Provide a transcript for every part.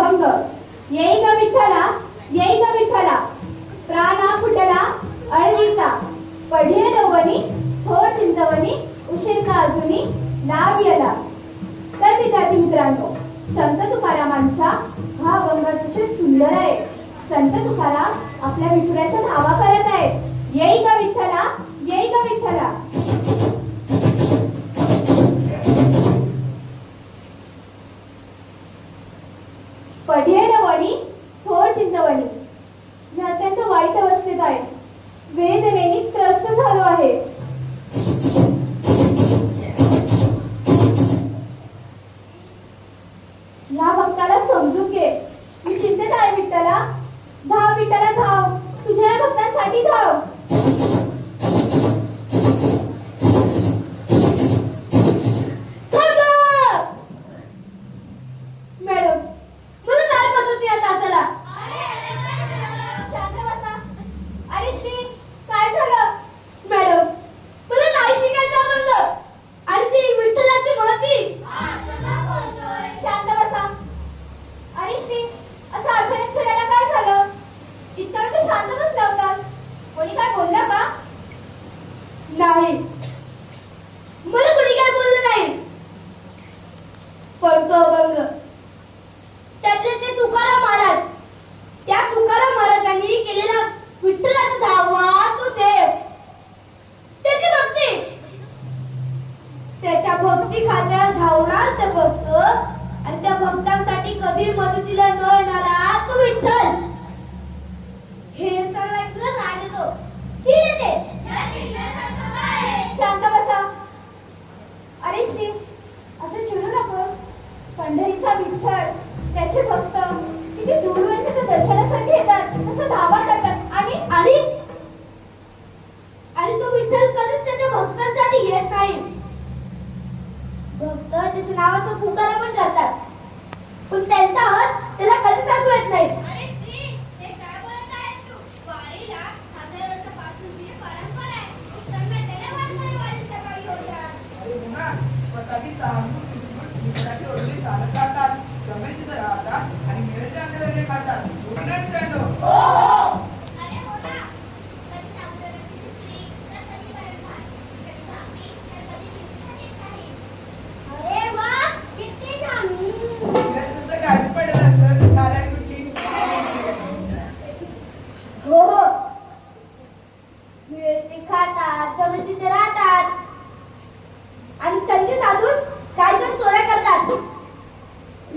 अभंग. येई ग विठ्ठला, येई ग विठ्ठला, प्राणा फुटला अळविता, पढे नवनी थोर चिंतवनी, उशीर का अजूनी लाभ याला. तर विद्यार्थी मित्रांनो, संत तुकारामांचा हा अभंग अतिशय सुंदर आहे. संत तुकाराम आपल्या विठुरायाचा धावा करत आहेत. येई ग विठ्ठला, येई ग विठ्ठला. पढेल वनी थोर चिंतवनी. मी अत्यंत वाईट अवस्थेत आहे, वेदनेने त्रस्त झालो आहे. या भक्ताला समजून घे, मी चिंतेत आहे विठ्ठला. धाव विठ्ठला धाव, तुझ्या या भक्तांसाठी धाव. नाही, मला कुणी काय बोललं नाही. पण तो अभंग, त्यातले ते तुकाराम महाराज, त्या तुकाराम महाराजांनी केलेला विठ्ठलाचा धावा, तो देव, त्याची भक्ती, त्याच्या भक्ती खात्यात धावणार ते भक्त, आणि त्या भक्तांसाठी कधी मदतीला न येणारा तो विठ्ठल. हे सगळं ऐकलं राग येतो, चीड येते. शांत बसा. अरे श्री, असं चिडू नकोस. पंढरीचा विठ्ठल, त्याचे भक्त किती दूरवरून त्या दर्शनासाठी येतात, असं धावा करतात, आणि तो विठ्ठल कधीच त्याच्या भक्तांसाठी येत नाही. भक्त त्याच्या नावाचा पुकारा पण करतात, पण त्यांचा हस त्याला कधीच ऐकू येत नाही. स्वतःची ताजूची ओढणी चालत राहतात, जमेल तिथं राहतात आणि मिळेल त्या अन्नधान्य खातात. मित्रांनो,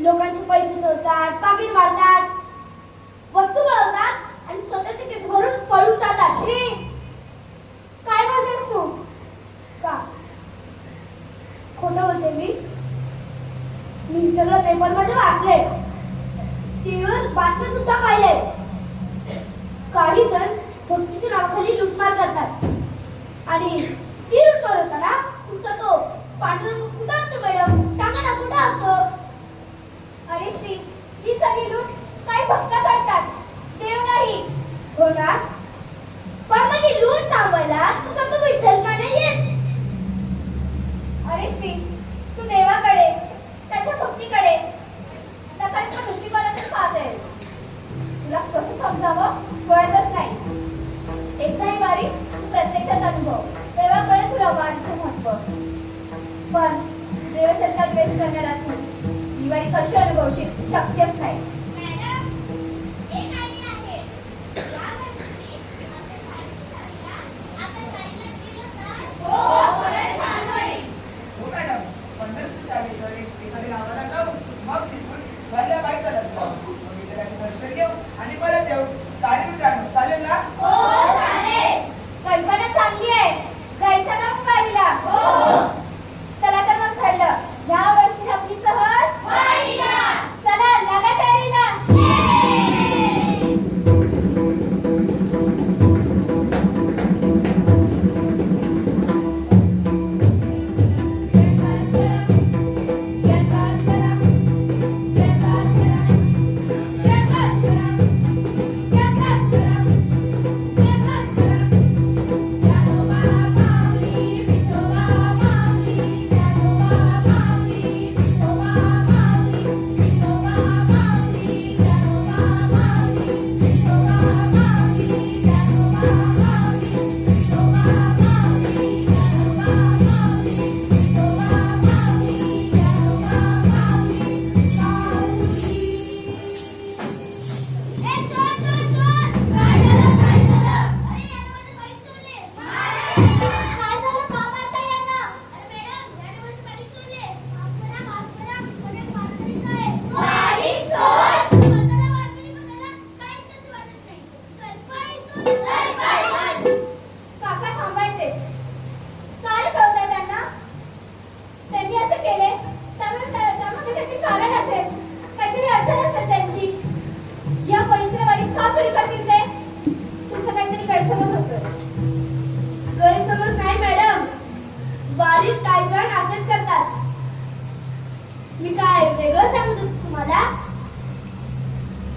लोकांचे पैसे ठेवतात, पाकिट मारतात, वस्तू मिळवतात आणि स्वतःचे केस भरून पळून जातात. श्री, काय बोलतेस तू? का खोटं बोलते मी सगळं पेपर मध्ये वाचले, टीव्हीवर बातम्या सुद्धा पाहिले. काही जण भक्तीच्या नावाखाली लुटमार करतात, आणि ती लुटमार होताना तुमचा तो पांढरा कुठं असतो मॅडम? सांगा ना, कुठं असतो? अरे श्री, ही सगळी लूट काही भक्त करतात, देव नाही. हो ना? पण मग ही लूट थांबवायला तुझा तो विठ्ठल का नाही येत? अरे श्री, तू देवाकडे, त्याच्या भक्तीकडे सकाळच्या दृष्टिकोनातून पाहतेस. तुला कसं समजावं कळतच नाही. एकदा ही वारी तू प्रत्यक्षात अनुभव, तेव्हा कळेल तुला वारीचे महत्व. पण देवाच्या द्वेष करणारा तू ही वारी कशी अनुभवशील? शक्यच नाही. आणि परत येऊ. काय मित्रांनो, चालेल ना? कल्पना चांगली आहे. जायचं का मग वारीला? चला तर मग ठरलं, या वर्षी आपली सहल वारीला. चला, लागा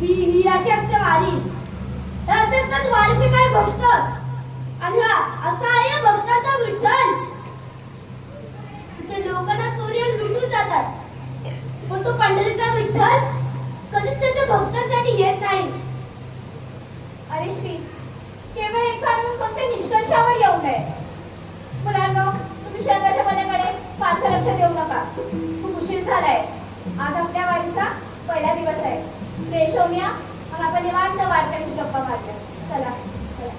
ही अशी असते वारी. हे असे असतात वारीचे काही भक्त. आणि असा आहे भक्ताचा विठ्ठल. तिथे लोकांना चोरीवर लुटून जातात, पण तो पंढरीचा विठ्ठल कधीच त्याच्या भक्तांसाठी येत नाही. अरे श्री, केवळ एक कारण कोणत्या निष्कर्षावर येऊ नये. मुलांनो, तुम्ही शंकाच्या पलीकडे फारसं लक्ष देऊ नका. खूप उशीर झालाय. आज आपल्या वारीचा पहिला दिवस आहे. फ्रेश होऊया, मग आपण निवांत वारकरीशी गप्पा मारूया. चला चला.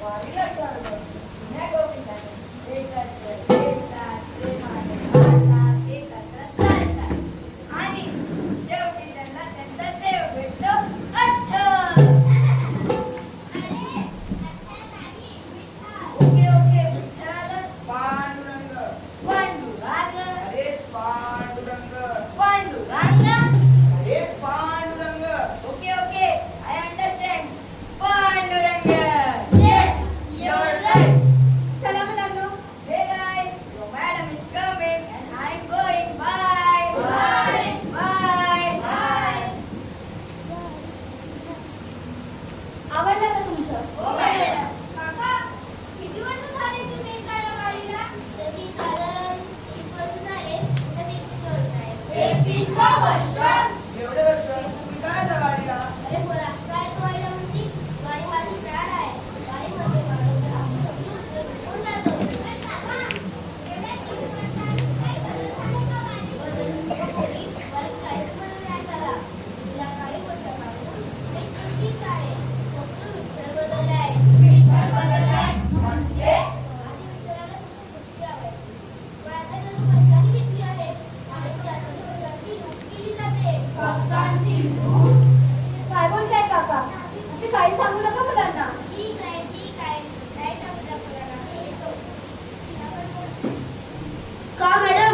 वारीला चाललो. नाही गोविंदा. वर्ष. एवढे वर्ष तुम्ही काय जगायला? अरे पोरा, काय तू आईला म्हणती? वारी माझी प्राण आहे. वारीमध्ये माणूस आपली सगळी उत्तरं विसरून जातो. पण काका, एवढ्या 30 वर्षात काही बदल झाले का वारीत? बदल नको पोरी, वारीत काहीच बदल नाही झाला. गेल्या काही वर्षापासून एक तशीच आहे. फक्त विठ्ठल बदललाय. विठ्ठल बदललाय म्हणजे? आधी विठ्ठलाला फक्त बुद्धी आहे. पण आता त्यानं पैशाही घेतली आहे. आणि त्याची भक्ती लूट केली जाते. भक्तांची लूट? काय बोलताय काका? असे काही सांगू नका मुलांना. ठीक आहे, ठीक आहे. नाही सांगू द्या मुलांना. मी येतो. का मॅडम?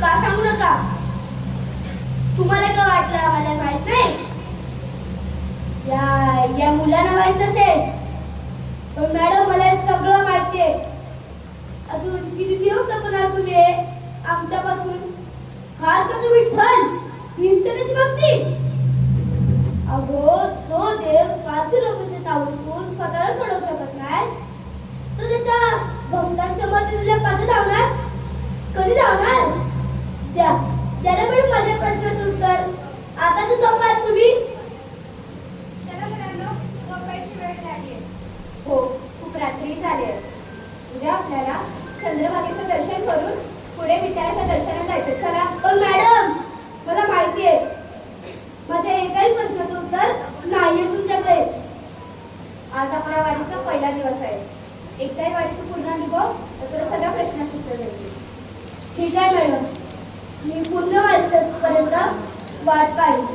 का सांगू नका? तुम्हाला का वाटलं आम्हाला माहित नाही? या मुलांना माहित नसेल, पण मॅडम मला हे सगळं माहिती आहे. अजून किती दिवस लपणार तुम्ही आमच्यापासून? हाच का तू विठ्ठल? हीच का त्याची भक्ती? अहो, जो देव स्वार्थी लोकांच्या तावडीतून स्वतःला सोडवू शकत नाही, तो त्याच्या भक्तांच्या मदतीला कधी धावणार? कधी धावणार? त्याला मिळून माझ्या प्रश्नाचं उत्तर. आता तू झोपाल तुम्ही? चला मुलांनो, झोपायची वेळ झाली आहे. हो, खूप रात्री झाली आहे. उद्या आपल्याला चंद्रभागेचं दर्शन करून पुढे विठ्ठलाच्या दर्शनाला जायचं. चला. पण मॅडम, मला माहिती आहे माझ्या एकाही प्रश्नाचं उत्तर नाहीये तुमच्याकडे. आज आपल्या वारीचा पहिला दिवस आहे. एकदाही वारीचं पूर्ण अनुभव तर तुला सगळ्या प्रश्नाची उत्तर देते. ठीक आहे मॅडम, मी पूर्ण वारीपर्यंत वाट पाहिजे.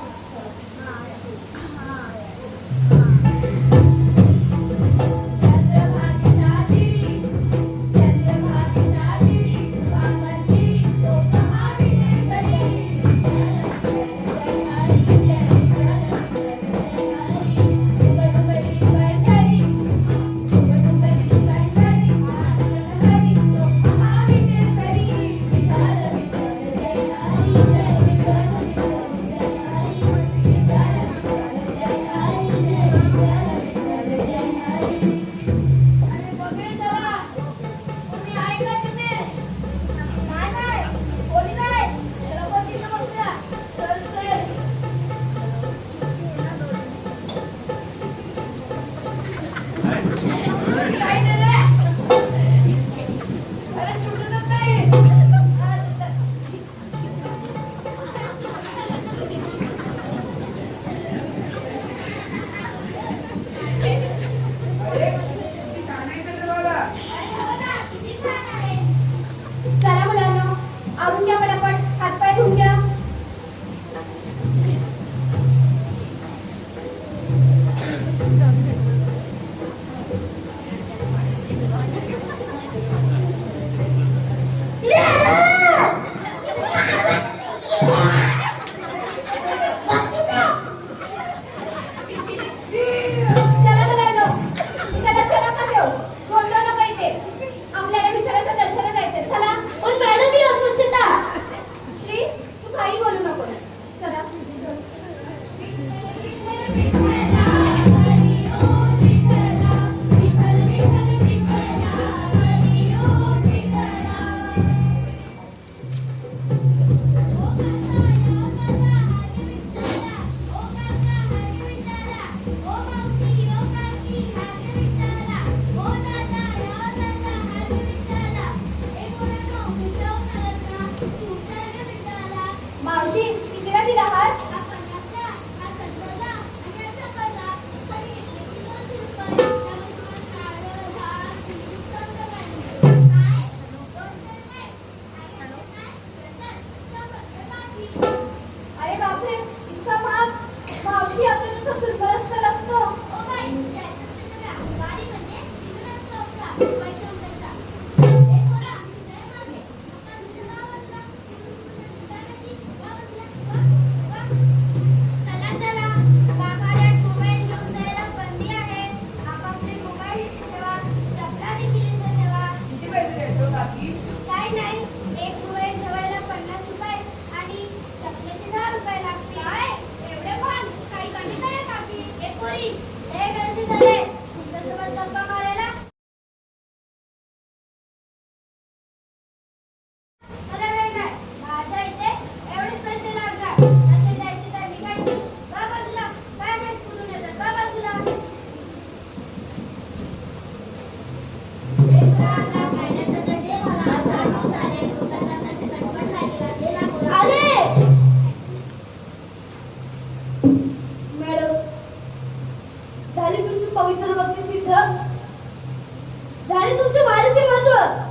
महत्व?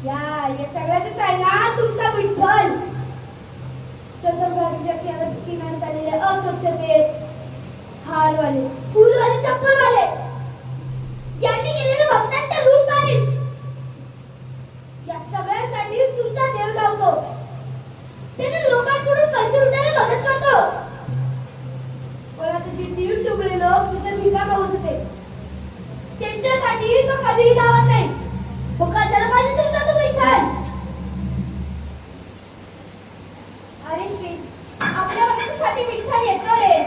या सगळ्याच आहे ना तुमचा विठ्ठल. चंद्रभागेच्या किनाऱ्यात आलेले अस्वच्छतेत हारवाले, फुलवाले, चप्पलवाले यांनी केलेले भक्तांचे रूप मारीत. या सगळ्यांसाठी तुमचा देव धावतो. त्याने लोकांकडून पैसे लुटायला मदत करतो. पण आता जे 3 टुकडे लोक तिथे भिका मागत होते त्यांच्यासाठी तो कधीही धावत नाही. मग कशाला पाहिजे तुमचा तो विठ्ठल? अरे श्री, आपल्या मदतीसाठी विठ्ठल येतो रे.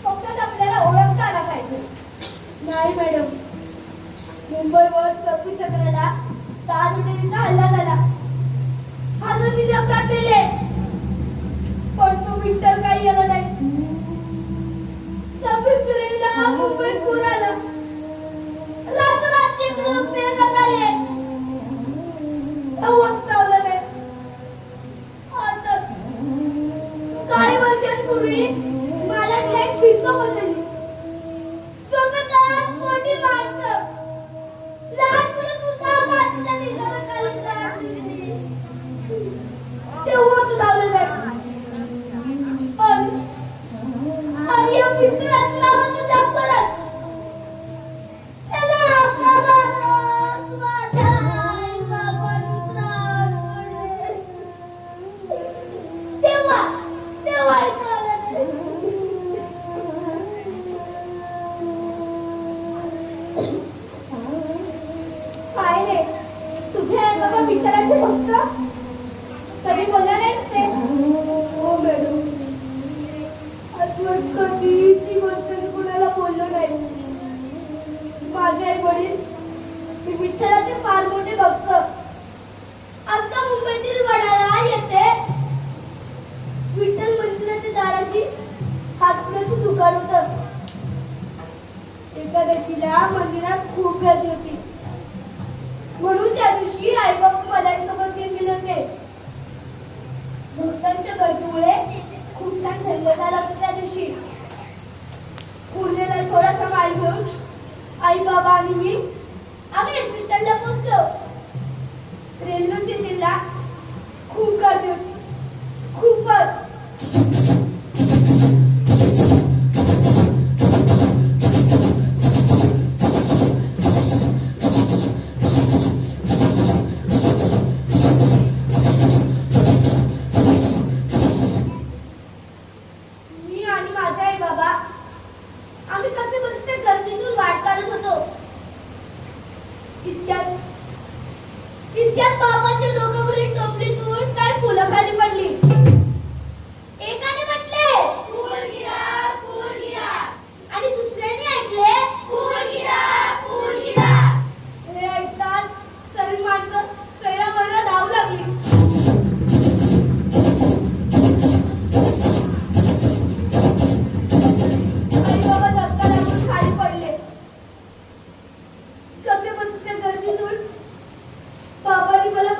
फक्त आपल्याला ओळखता आला पाहिजे. नाही मॅडम, मुंबईवर 26/11ला ताज हॉटेलचा हल्ला झाला. हजार विधी अपराध केले पण तो विठ्ठल काही आला नाही. 26 जुलैला मुंबईत पूर आला. रातोरात शेकडो पेड़ आले. वक्तावलं नाही. आता काही वर्षांपूर्वी मला एक खिडक कोसळली. झोपेत मोठी माणसं, लहान मुलं सुद्धा माणसाच्या निघाला काढली. तेव्हा तू धावलं नाही. आणि या विठ्ठलाचं नावाचं जप करत चला कबरात माझ्या आई-बाबांनी प्राण सोडले. तेव्हा काय रे, तुझे आई बाबा विठ्ठलाचे भक्त? कधी बोलला नाहीस ते? हो मॅडम, आजवर कधी ती गोष्ट मी कुणाला बोललो नाही. माझे आई वडील मी विठ्ठलाचे फार मोठे भक्त. आमच्या मुंबईतील वडाळा येथे विठ्ठल मंदिराच्या दाराशी हातकणाचं दुकान होतं. एकादशीला मंदिरात खूप गर्दी होती म्हणून त्या दिवशी आई बाबा मलाईसोबत घेऊन गेले होते. भक्तांच्या गर्दीमुळे खूप छान झंझट झाला होता त्या दिवशी. उरलेला थोडासा माल घेऊन आई बाबा आणि मी आम्ही एफिसला पोहोचलो. रेल्वे स्टेशनला खूप गर्दी होती, खूपच. मी आणि माझे आई बाबा आम्ही कसे बसते गर्दीतून वाट काढत होतो. इतक्यात बाबांच्या डोक्यावरील टोपलीतून काय फुलं खाली पडली. एकाने म्हटले फूल गिरा, फूल गिरा, आणि दुसऱ्याने ऐकले फूल गिरा, फूल गिरा. हे ऐकताच सर्व माणसं कैरामैरा धावू लागली. आई बाबा धक्का लागून खाली पडले. कसे बसते गर्दीतून बाबांनी मला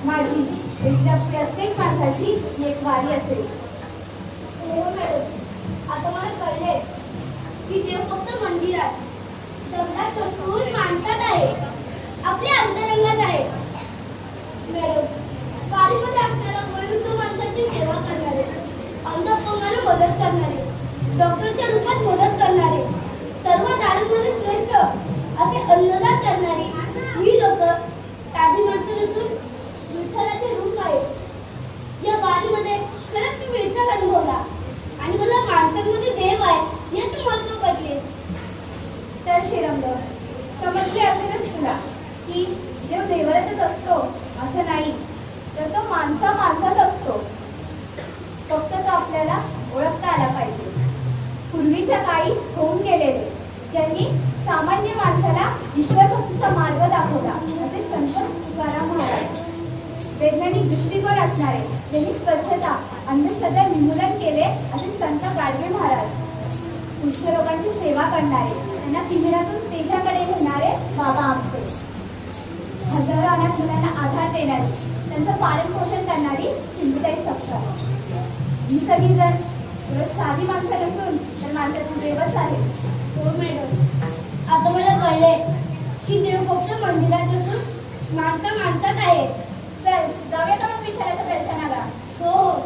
माझी इथल्या प्रत्येक माणसाची एक वारी असेल. हो मॅडम, आता मला कळले की देव फक्त मंदिरात दगडात नसून माणसात आहे, आपल्या अंतरंगात आहे. मॅडम, वारीमध्ये असणाऱ्या वयोवृद्ध माणसाची सेवा करणारे, अंध अपंगांना मदत करणारे, डॉक्टरच्या रूपात मदत करणारे, सर्व दानमध्ये श्रेष्ठ असे अन्नदान करणारी ही लोक साधी माणसं नसून विठ्ठलाचे रूप आहे. या वारीमध्ये खरंच मी विठ्ठल अनुभवला आणि मला माणसांमध्ये देव आहे याचे महत्त्व पटले. तर श्रीरंग, समजले असेलच तुला की देव देवातच असतो असं नाही, तर तो माणसात असतो. फक्त तो आपल्याला ओळखता आला पाहिजे. पूर्वीच्या काळी होऊन गेलेले ज्यांनी सामान्य माणसाला ईश्वर भक्तीचा मार्ग दाखवला असे संत तुकाराम महाराज. वैज्ञानिक दृष्टिकोन असणारे ज्यांनी स्वच्छता अंधश्रद्धा निर्मूलन केले असे संत गाडगे महाराज. कुष्ठरोगांची सेवा करणारे, त्यांना तिमिरातून तेजाकडे नेणारे बाबा आपटे. हजारो अनाथ मुलांना आधार देणारी, त्यांचं पालन पोषण करणारी सिंधुताई सपकाळ. ही सगळी जण साधी माणसं नसून तर माणसाची देवच आहे. हो मॅडम, आता मला कळले की देव फक्त मंदिरात नसून माणसात आहे. चल जाऊया का मग विठ्ठलाच्या दर्शनाला? हो.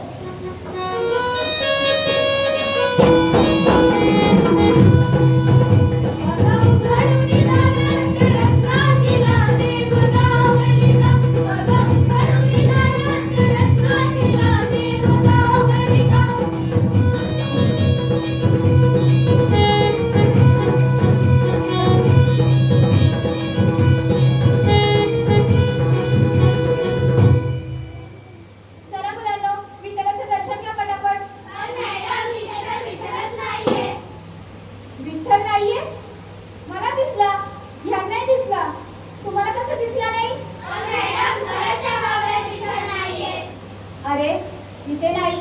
इथे नाही,